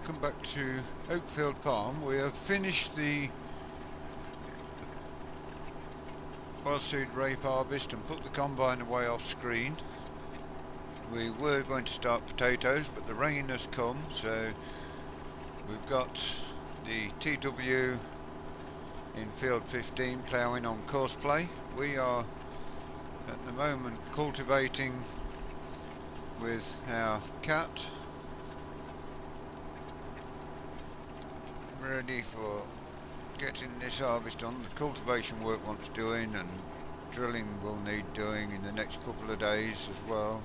welcome back to Oakfield Farm. We have finished the oilseed rape harvest and put the combine away off screen. We were going to start potatoes, but the rain has come, so we've got the TW in field 15 ploughing on course play. We are at the moment cultivating with our cat, ready for getting this harvest on. The cultivation work wants doing, and drilling will need doing in the next couple of days as well.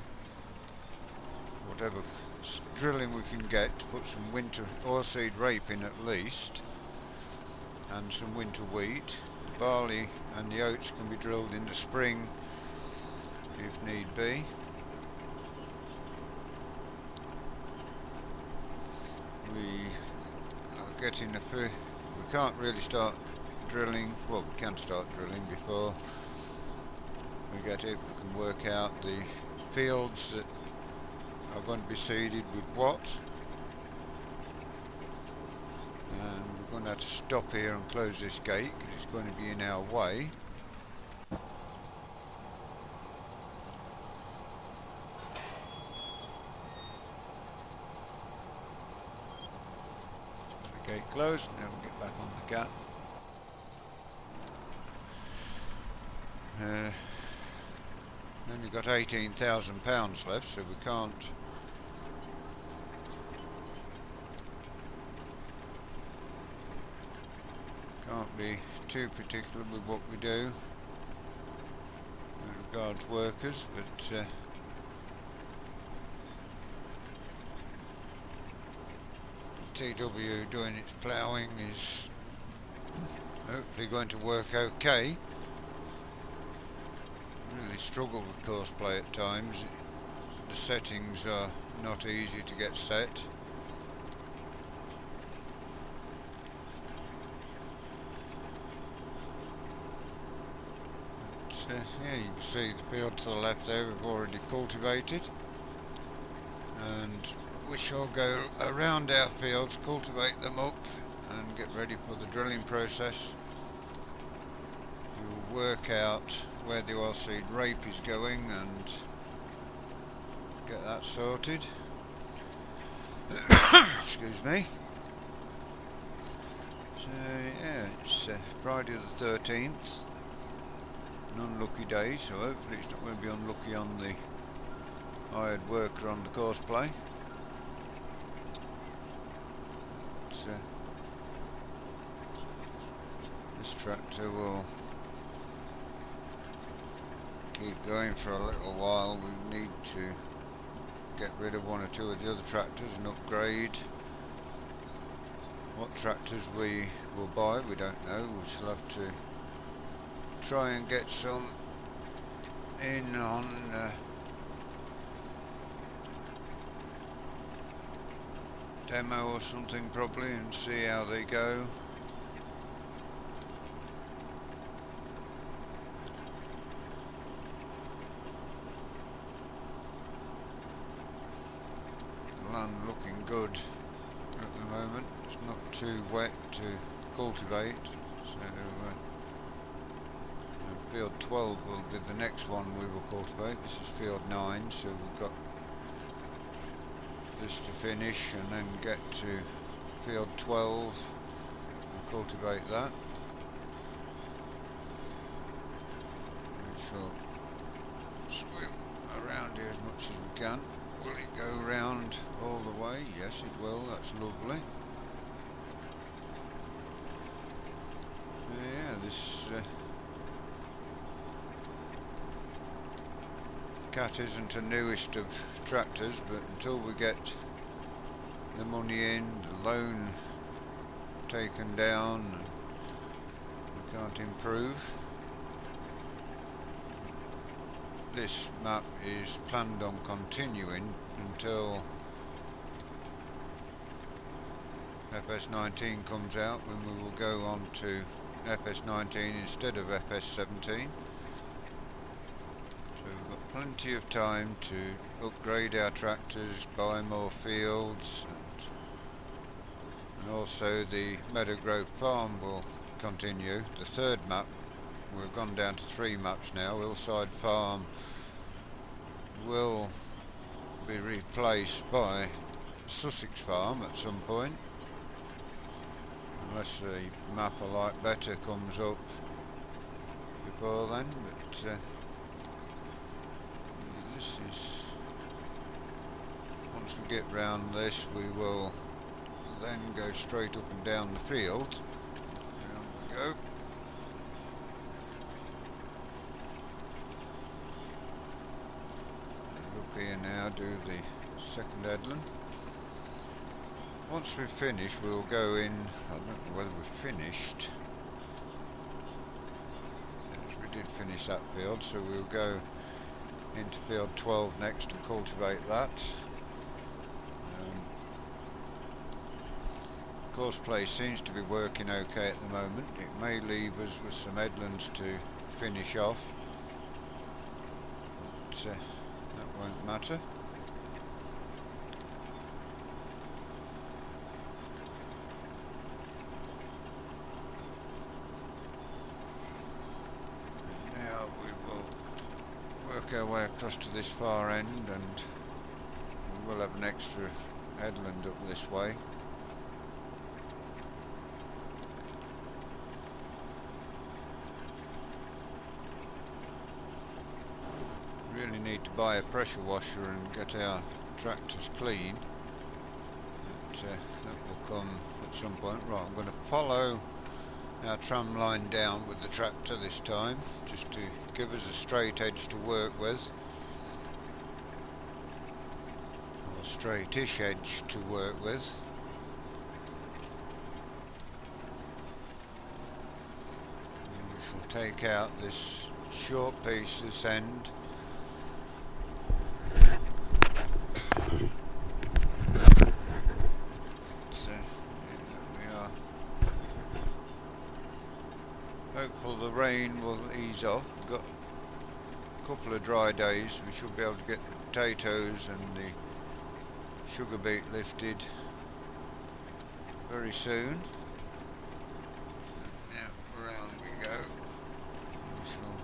Whatever drilling we can get to put some winter oilseed rape in at least, and some winter wheat. The barley and the oats can be drilled in the spring if need be. We can't really start drilling, well, we can start drilling before we get it. We can work out the fields that are going to be seeded with what, and we're going to have to stop here and close this gate because it's going to be in our way. Gate closed, now we'll get back on the cat. Only got £18,000 left, so we can't be too particular with what we do with regards workers, but TW doing its ploughing is hopefully going to work okay. Really struggle with course play at times. The settings are not easy to get set. But, yeah, you can see the field to the left there we've already cultivated, and we shall go around our fields, cultivate them up and get ready for the drilling process. We'll work out where the oilseed rape is going and get that sorted. Excuse me. So yeah, it's Friday the 13th, an unlucky day, so hopefully it's not going to be unlucky on the hired worker on the course play. This tractor will keep going for a little while. We need to get rid of one or two of the other tractors and upgrade. What tractors we will buy, we don't know. We shall have to try and get some in on demo or something probably, and see how they go. The land looking good at the moment. It's not too wet to cultivate, so field 12 will be the next one we will cultivate. This is field 9, so we've got this to finish and then get to field 12 and cultivate that. We shall swim around here as much as we can. Will it go round all the way? Yes, it will. That's lovely. Yeah, this cat isn't the newest of tractors, but until we get the money in, the loan taken down, we can't improve. This map is planned on continuing until FS19 comes out, when we will go on to FS19 instead of FS17. Plenty of time to upgrade our tractors, buy more fields, and and also the Meadow Grove Farm will continue. The third map, we've gone down to 3 maps now. Hillside Farm will be replaced by Sussex Farm at some point, unless the map I like better comes up before then. But this is, once we get round this, we will then go straight up and down the field. Down we go. And up here now, do the second headland. Once we've finished, we'll go in. I don't know whether we've finished. Yes, we did finish that field, so we'll go into field 12 next and cultivate that. Course play seems to be working okay at the moment. It may leave us with some headlands to finish off, but that won't matter. Now we will work our way across to this far end, and we will have an extra headland up this way. Really need to buy a pressure washer and get our tractors clean, but that will come at some point. Right, I'm going to follow our tram line down with the tractor this time, just to give us a straight edge to work with, or straightish edge to work with. And we shall take out this short piece, this end. Hopefully the rain will ease off. We've got a couple of dry days. We should be able to get the potatoes and the sugar beet lifted very soon. Now round we go. We shall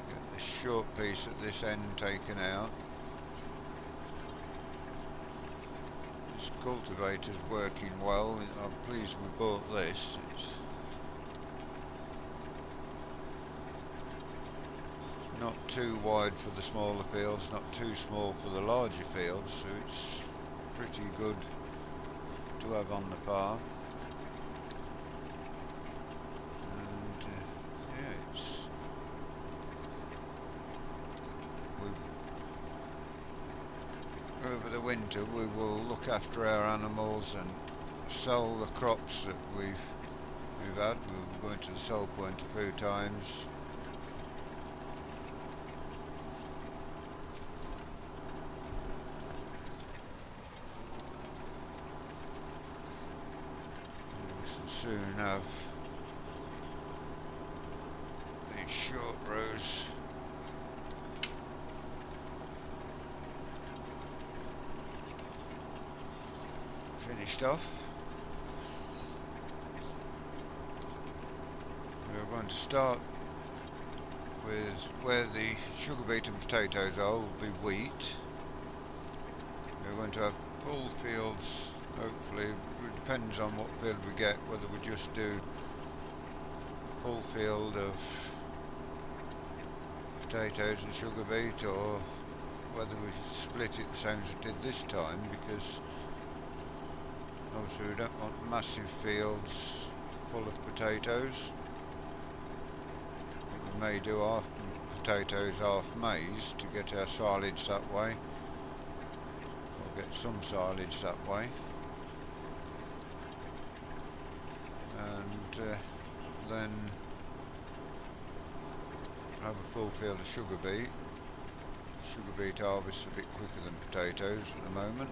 get this short piece at this end taken out. This cultivator's working well. I'm pleased we bought this. It's not too wide for the smaller fields, not too small for the larger fields, so it's pretty good to have on the path. And yeah, it's over the winter we will look after our animals and sell the crops that we've had. We'll be going to the sell point a few times. And we shall soon have these short rows finished off. We're going to start with where the sugar beet and potatoes are will be wheat. We're going to have full fields, hopefully. It depends on what field we get, whether we just do a full field of potatoes and sugar beet, or whether we split it the same as we did this time, because obviously we don't want massive fields full of potatoes. But we may do half potatoes, half maize to get our silage that way, or get some silage that way. And then have a full field of sugar beet. Sugar beet harvest a bit quicker than potatoes at the moment.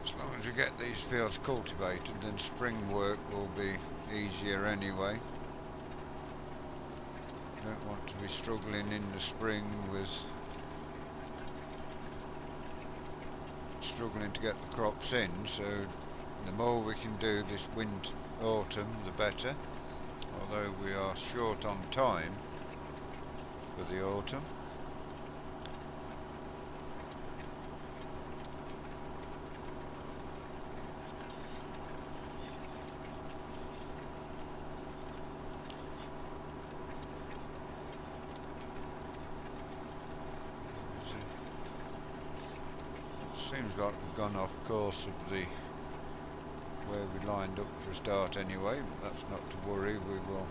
As long as we get these fields cultivated, then spring work will be easier anyway. Don't want to be struggling in the spring with struggling to get the crops in, so the more we can do this autumn the better, although we are short on time for the autumn. Seems like we've gone off course of the where we lined up for a start anyway, but that's not to worry. We will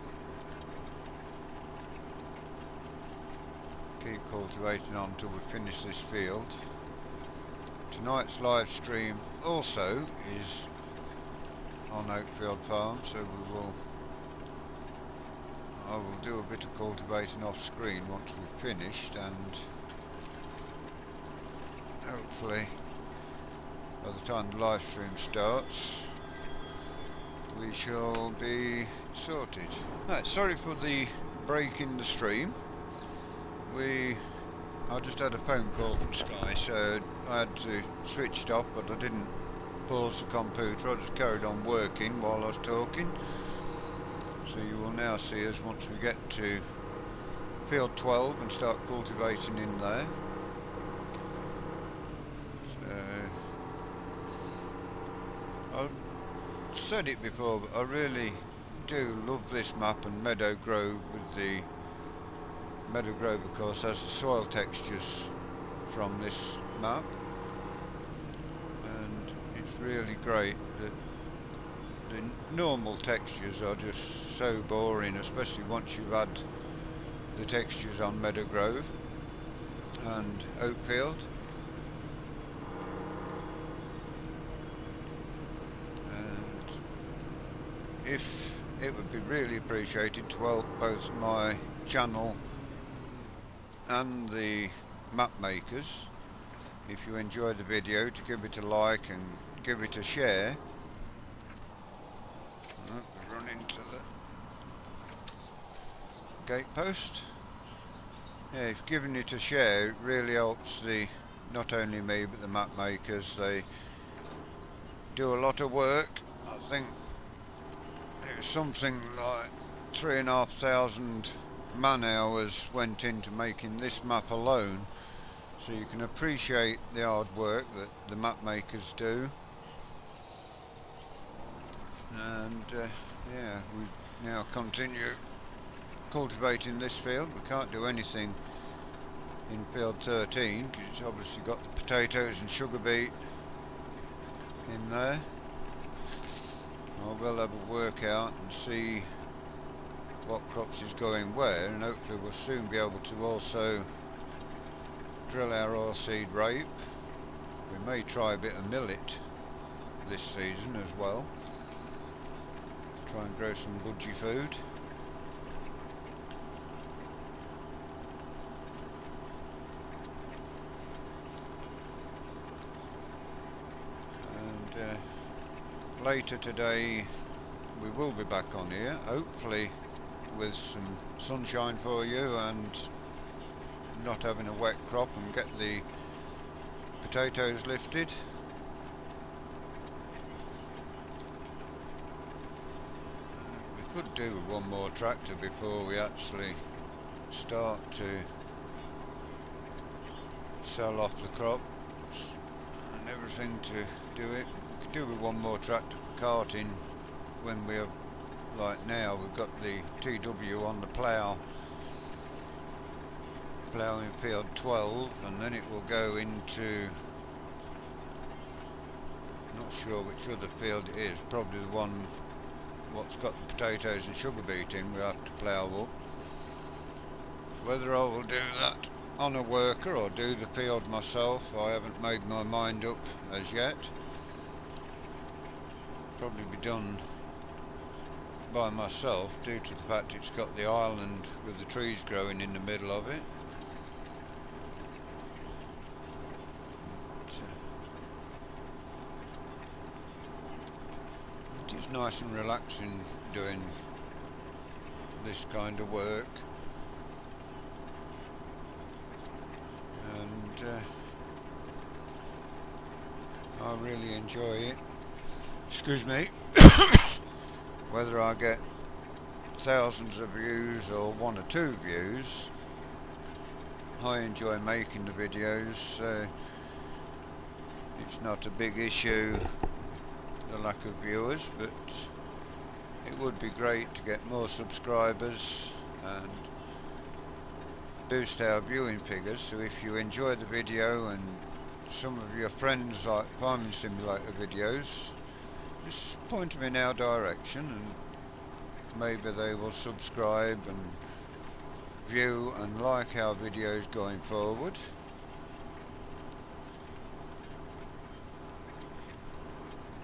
keep cultivating on until we finish this field. Tonight's live stream also is on Oakfield Farm, so I will do a bit of cultivating off screen once we've finished, and hopefully by the time the live stream starts we shall be sorted. Right, sorry for the break in the stream. I just had a phone call from Sky, so I had to switch it off, but I didn't pause the computer. I just carried on working while I was talking. So you will now see us once we get to field 12 and start cultivating in there. I've said it before, but I really do love this map, and Meadow Grove with the Meadow Grove of course has the soil textures from this map, and it's really great. The normal textures are just so boring, especially once you've had the textures on Meadow Grove and Oakfield. If it would be really appreciated to help both my channel and the map makers, if you enjoyed the video, to give it a like and give it a share. We run into the gate post. Yeah, if giving it a share, it really helps not only me but the map makers. They do a lot of work. I think it was something like 3,500 man hours went into making this map alone, so you can appreciate the hard work that the map makers do. And yeah, we now continue cultivating this field. We can't do anything in field 13 because it's obviously got the potatoes and sugar beet in there. I will have a work out and see what crops is going where, and hopefully we'll soon be able to also drill our oilseed rape. We may try a bit of millet this season as well. Try and grow some budgie food. And later today we will be back on here, hopefully with some sunshine for you and not having a wet crop, and get the potatoes lifted. We could do with one more tractor before we actually start to sell off the crops and everything to do it. We could do with one more tractor for carting when we have, like now, we've got the TW on the plough, ploughing field 12, and then it will go into, not sure which other field it is, probably the one what's got the potatoes and sugar beet in. We'll have to plough up. Whether I will do that on a worker or do the field myself, I haven't made my mind up as yet. Probably be done by myself due to the fact it's got the island with the trees growing in the middle of it. It is nice and relaxing doing this kind of work. I really enjoy it. Excuse me. Whether I get thousands of views or one or two views, I enjoy making the videos, so it's not a big issue, the lack of viewers, but it would be great to get more subscribers and boost our viewing figures. So if you enjoy the video and some of your friends like farming simulator videos, just point them in our direction and maybe they will subscribe and view and like our videos going forward.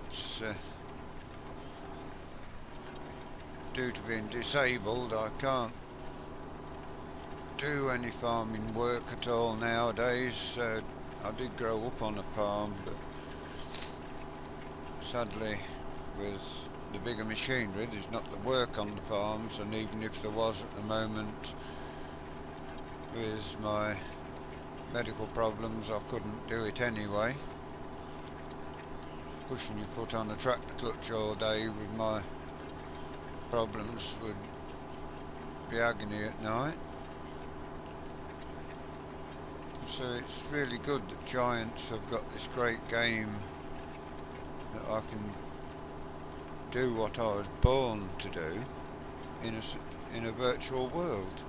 It's due to being disabled, I can't do any farming work at all nowadays. I did grow up on a farm, but sadly with the bigger machinery there's not the work on the farms, and even if there was at the moment, with my medical problems I couldn't do it anyway. Pushing your foot on a tractor clutch all day with my problems would be agony at night. So it's really good that Giants have got this great game that I can do what I was born to do in a virtual world.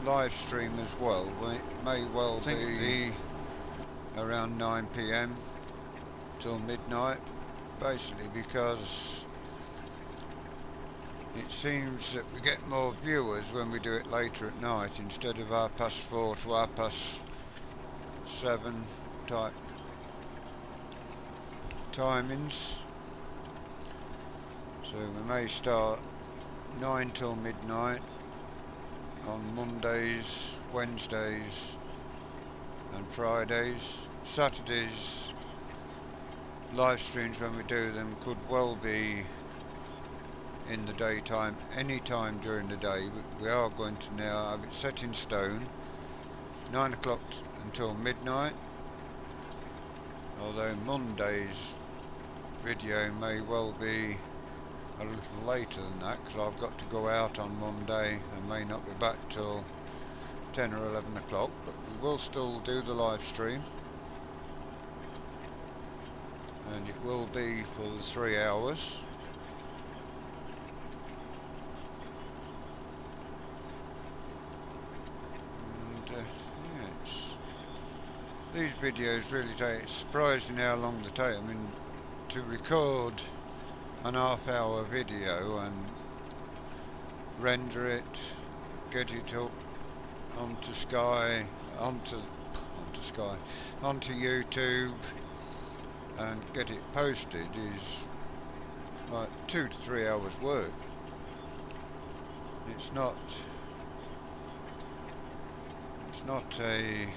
Live stream as well. It may well be around 9 PM till midnight, basically because it seems that we get more viewers when we do it later at night instead of 4:30 to 7:30 type timings. So we may start 9 till midnight on Mondays, Wednesdays and Fridays. Saturdays live streams, when we do them, could well be in the daytime, any time during the day. We are going to now have it set in stone, 9 o'clock until midnight, although Monday's video may well be a little later than that because I've got to go out on Monday and may not be back till 10 or 11 o'clock, but we will still do the live stream, and it will be for the 3 hours. And yeah, these videos really take, it's surprising how long they take. I mean, to record an half-hour video and render it, get it up onto onto YouTube and get it posted is like 2 to 3 hours work. It's not a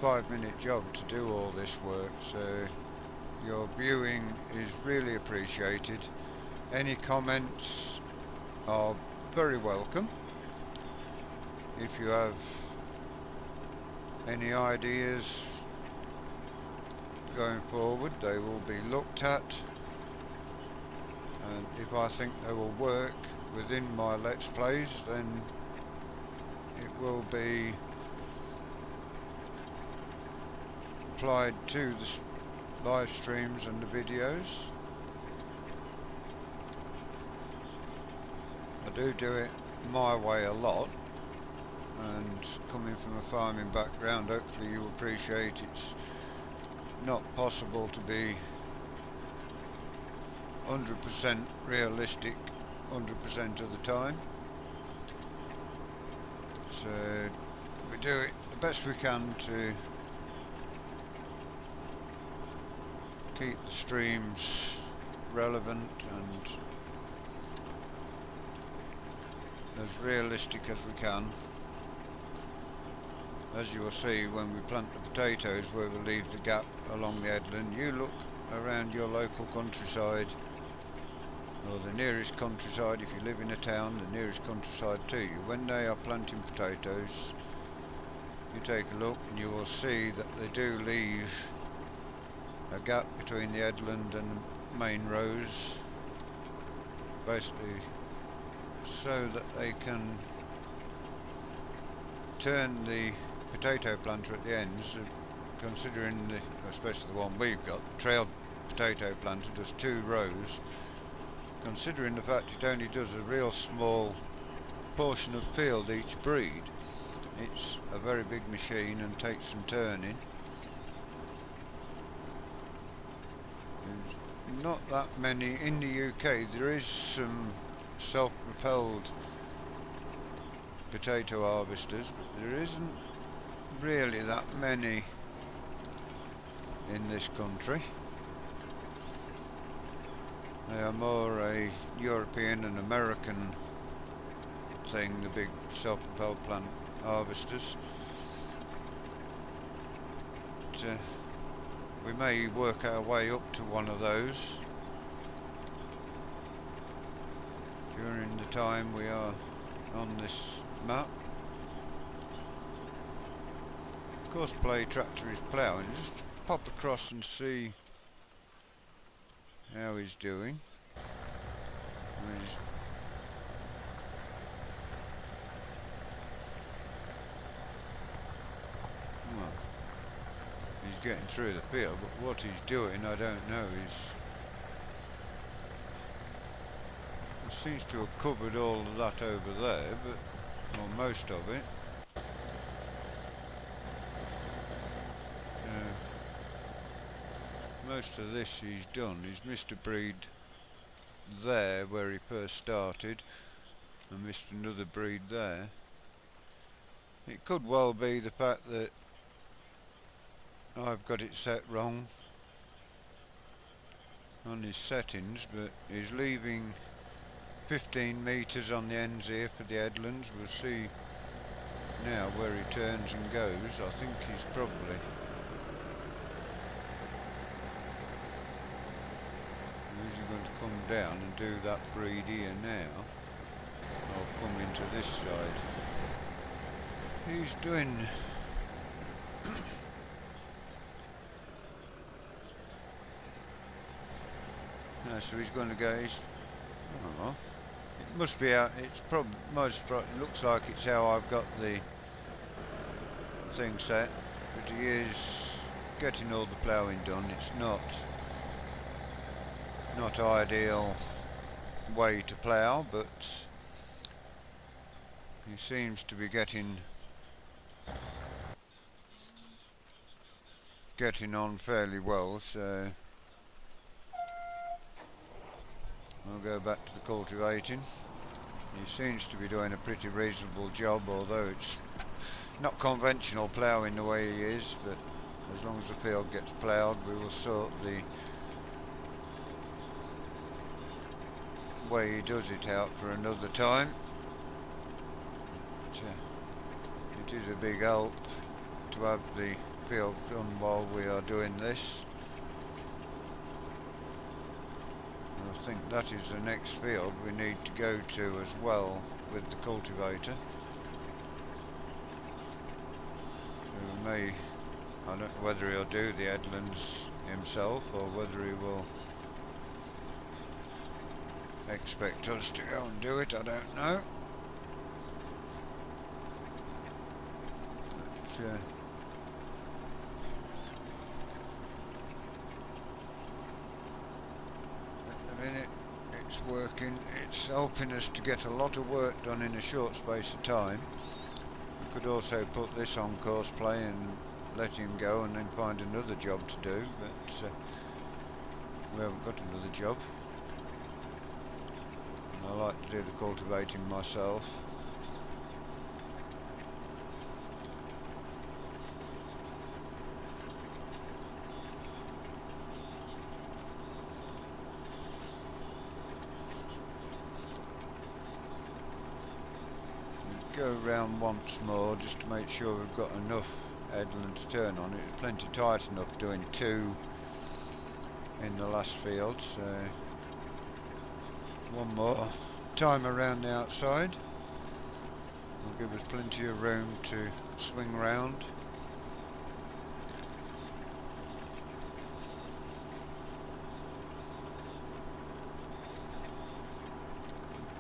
5-minute job to do all this work, so your viewing is really appreciated. Any comments are very welcome. If you have any ideas going forward, they will be looked at, and if I think they will work within my Let's Plays, then it will be applied to the live streams and the videos. I do it my way a lot, and coming from a farming background, hopefully you appreciate it's not possible to be 100% realistic 100% of the time. So we do it the best we can to keep the streams relevant and as realistic as we can. As you will see when we plant the potatoes, where we leave the gap along the headland, you look around your local countryside or the nearest countryside, if you live in a town, the nearest countryside to you, when they are planting potatoes, you take a look and you will see that they do leave a gap between the headland and the main rows, basically so that they can turn the potato planter at the ends, considering especially the one we've got, the trail potato planter does 2 rows, considering the fact it only does a real small portion of field each breed. It's a very big machine and takes some turning. There's not that many in the UK. There is some self-propelled potato harvesters, but there isn't really that many in this country. They are more a European and American thing, the big self-propelled plant harvesters. But, we may work our way up to one of those during the time we are on this map. Of course, play tractor is ploughing. Just pop across and see how he's doing. Well, he's getting through the field, but what he's doing I don't know. He seems to have covered all of that over there, but or most of it. Most of this he's done. He's missed a breed there where he first started and missed another breed there. It could well be the fact that I've got it set wrong on his settings, but he's leaving 15 metres on the ends here for the headlands. We'll see now where he turns and goes. I think he's probably going to come down and do that breed here now, or come into this side. He's doing so he's going to go, I don't know, it must be out, it's probably, it looks like it's how I've got the thing set, but he is getting all the ploughing done. It's not ideal way to plough, but he seems to be getting on fairly well, so I'll go back to the cultivating. He seems to be doing a pretty reasonable job, although it's not conventional ploughing the way he is, but as long as the field gets ploughed, we will sort the way he does it out for another time. But, it is a big help to have the field done while we are doing this. I think that is the next field we need to go to as well with the cultivator. So we may, I don't know whether he'll do the headlands himself or whether he will expect us to go and do it, I don't know. But, at the minute it's working, it's helping us to get a lot of work done in a short space of time. We could also put this on course play and let him go and then find another job to do, but we haven't got another job. I like to do the cultivating myself. Go round once more just to make sure we've got enough headland to turn on. It's plenty tight enough doing 2 in the last field, so one more time around the outside. Will give us plenty of room to swing round.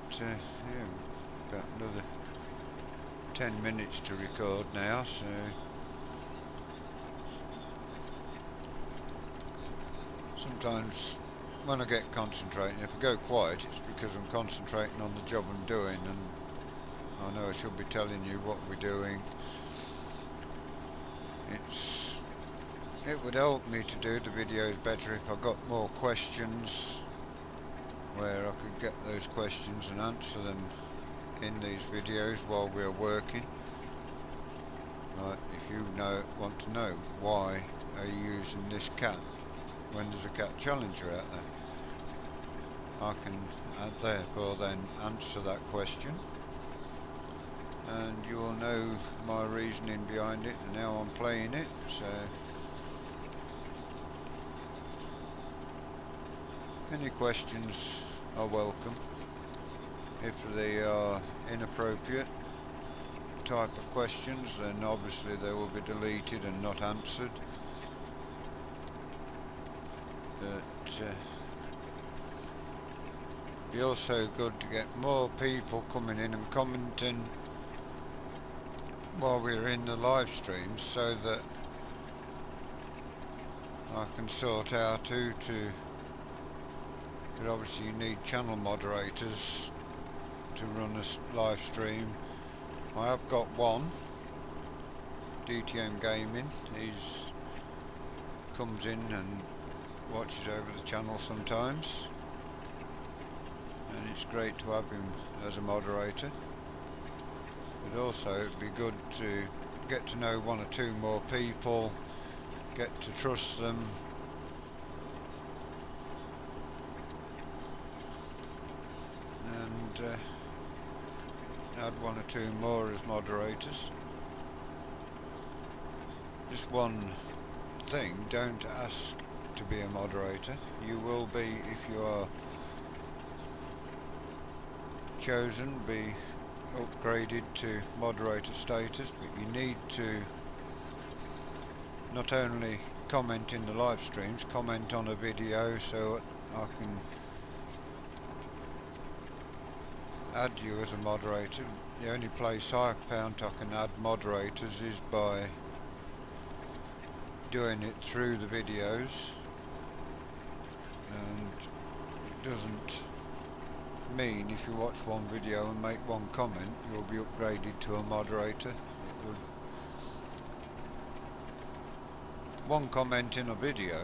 But, yeah, about another 10 minutes to record now, so sometimes when I get concentrating, if I go quiet, it's because I'm concentrating on the job I'm doing, and I know I should be telling you what we're doing. It would help me to do the videos better if I got more questions, where I could get those questions and answer them in these videos while we're working. Like, if you want to know why are you using this cat when there's a cat challenger out there, I can therefore then answer that question, and you'll know my reasoning behind it and how I'm playing it. So any questions are welcome. If they are inappropriate type of questions, then obviously they will be deleted and not answered. But it'd be also good to get more people coming in and commenting while we're in the live streams, so that I can sort out who to. But obviously you need channel moderators to run a live stream. I have got one, DTM Gaming. He's comes in and watches over the channel sometimes, and it's great to have him as a moderator. But also it'd be good to get to know one or two more people, get to trust them, and add one or two more as moderators. Just one thing, don't ask to be a moderator. You will be if you are chosen, be upgraded to moderator status, but you need to not only comment in the live streams, comment on a video, so I can add you as a moderator. The only place I found I can add moderators is by doing it through the videos, and it doesn't mean if you watch one video and make one comment you'll be upgraded to a moderator. It would, one comment in a video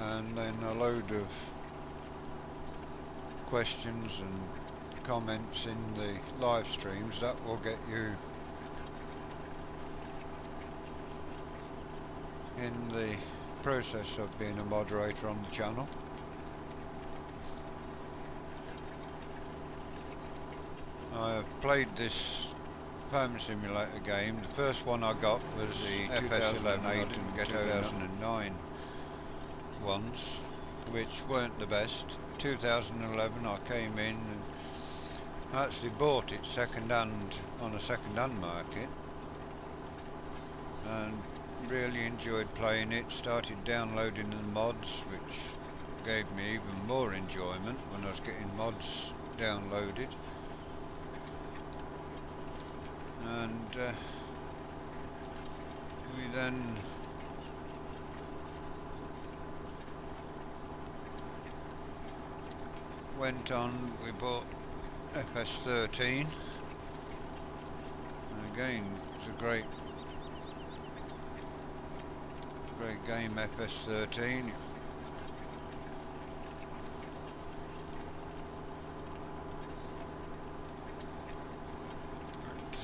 and then a load of questions and comments in the live streams, that will get you in the process of being a moderator on the channel. I have played this farm simulator game. The first one I got was the 2008 and 2009 ones, which weren't the best. 2011 I came in and actually bought it second hand on a second hand market, and really enjoyed playing it. Started downloading the mods, which gave me even more enjoyment when I was getting mods downloaded. And we then went on, we bought FS13, and again it's a great game, FS13.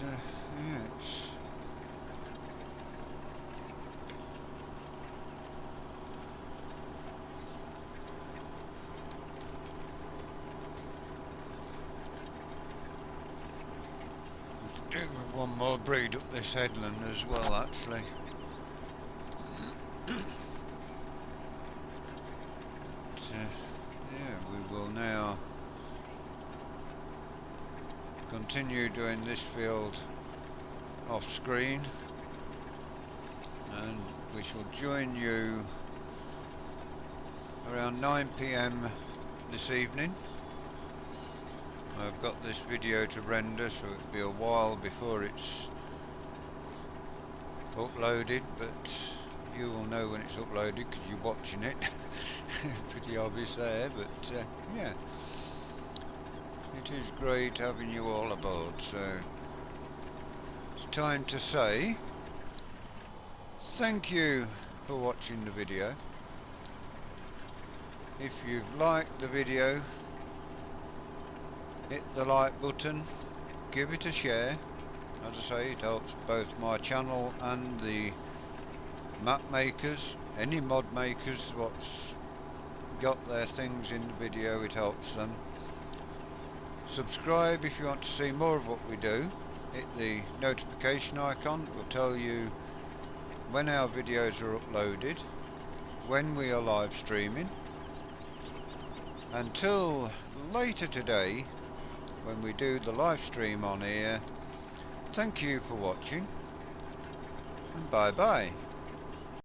Yeah, it's do with one more breed up this headland as well, actually. But, yeah, we continue doing this field off screen, and we shall join you around 9 PM this evening. I've got this video to render, so it'll be a while before it's uploaded, but you will know when it's uploaded because you're watching it. Pretty obvious there, but yeah, it is great having you all aboard. So it's time to say thank you for watching the video. If you've liked the video, hit the like button, give it a share. As I say, it helps both my channel and the map makers, any mod makers what's got their things in the video, it helps them. Subscribe if you want to see more of what we do. Hit the notification icon, it will tell you when our videos are uploaded, when we are live streaming. Until later today, when we do the live stream on here, thank you for watching, and bye bye.